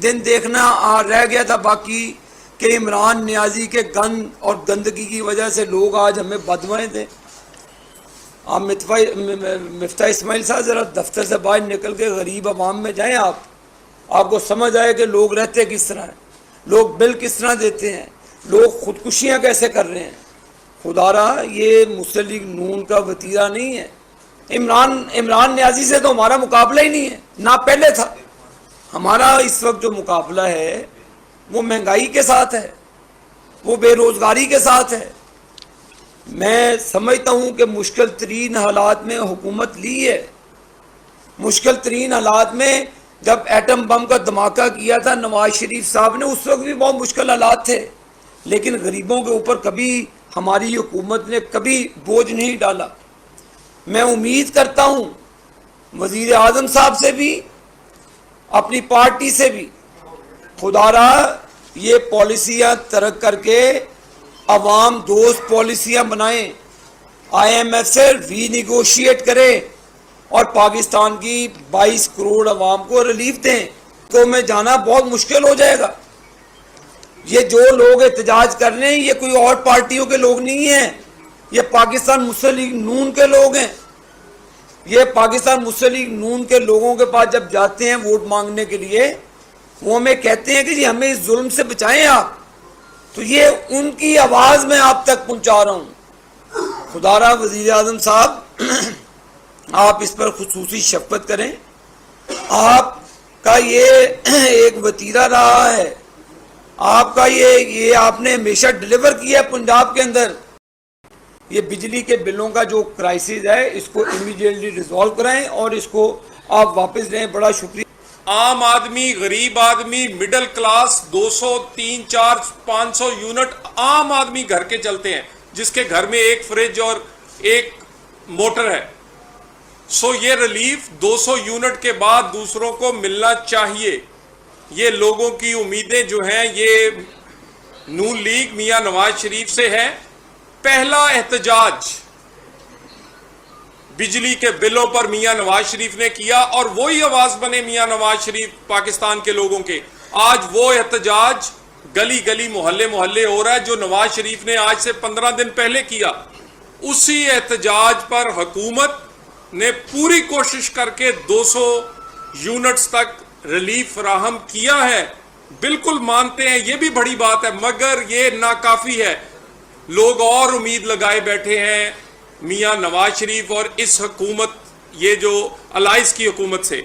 دن دیکھنا رہ گیا تھا باقی کہ عمران نیازی کے گند اور گندگی کی وجہ سے لوگ آج ہمیں بدوائیں دیں. آپ مفتاح اسماعیل صاحب ذرا دفتر سے باہر نکل کے غریب عوام میں جائیں، آپ کو سمجھ آئے کہ لوگ رہتے کس طرح ہیں، لوگ بل کس طرح دیتے ہیں، لوگ خودکشیاں کیسے کر رہے ہیں. خدا را یہ مسلم لیگ نون کا وتیرہ نہیں ہے. عمران نیازی سے تو ہمارا مقابلہ ہی نہیں ہے، نہ پہلے تھا. ہمارا اس وقت جو مقابلہ ہے وہ مہنگائی کے ساتھ ہے، وہ بے روزگاری کے ساتھ ہے. میں سمجھتا ہوں کہ مشکل ترین حالات میں حکومت لی ہے. مشکل ترین حالات میں جب ایٹم بم کا دھماکہ کیا تھا نواز شریف صاحب نے، اس وقت بھی بہت مشکل حالات تھے، لیکن غریبوں کے اوپر کبھی ہماری حکومت نے کبھی بوجھ نہیں ڈالا. میں امید کرتا ہوں وزیر اعظم صاحب سے بھی، اپنی پارٹی سے بھی، خدا را یہ پالیسیاں ترک کر کے عوام دوست پالیسیاں بنائیں، آئی ایم ایف سے ری نیگوشیٹ کریں اور پاکستان کی 22 کروڑ عوام کو ریلیف دیں. تو میں جانا بہت مشکل ہو جائے گا. یہ جو لوگ احتجاج کر رہے ہیں یہ کوئی اور پارٹیوں کے لوگ نہیں ہیں، یہ پاکستان مسلم لیگ نون کے لوگ ہیں. یہ پاکستان مسلم لیگ نون کے لوگوں کے پاس جب جاتے ہیں ووٹ مانگنے کے لیے، وہ ہمیں کہتے ہیں کہ جی ہمیں اس ظلم سے بچائیں آپ، تو یہ ان کی آواز میں آپ تک پہنچا رہا ہوں. خدا را وزیر اعظم صاحب آپ اس پر خصوصی شفقت کریں. آپ کا یہ ایک وتیرہ رہا ہے، آپ کا یہ آپ نے ہمیشہ ڈیلیور کیا ہے پنجاب کے اندر. یہ بجلی کے بلوں کا جو کرائسس ہے اس کو امیڈیٹلی ریزالو کرائیں اور اس کو آپ واپس لیں. بڑا شکریہ. عام آدمی، غریب آدمی، مڈل کلاس 200 300 400 500 یونٹ عام آدمی گھر کے چلتے ہیں، جس کے گھر میں ایک فریج اور ایک موٹر ہے. سو یہ ریلیف 200 یونٹ کے بعد دوسروں کو ملنا چاہیے. یہ لوگوں کی امیدیں جو ہیں یہ نون لیگ میاں نواز شریف سے ہے. پہلا احتجاج بجلی کے بلوں پر میاں نواز شریف نے کیا اور وہی آواز بنے میاں نواز شریف پاکستان کے لوگوں کے. آج وہ احتجاج گلی گلی محلے محلے ہو رہا ہے جو نواز شریف نے آج سے 15 دن پہلے کیا. اسی احتجاج پر حکومت نے پوری کوشش کر کے 200 یونٹس تک ریلیف فراہم کیا ہے. بالکل مانتے ہیں یہ بھی بڑی بات ہے، مگر یہ ناکافی ہے. لوگ اور امید لگائے بیٹھے ہیں میاں نواز شریف اور اس حکومت، یہ جو الائنس کی حکومت سے.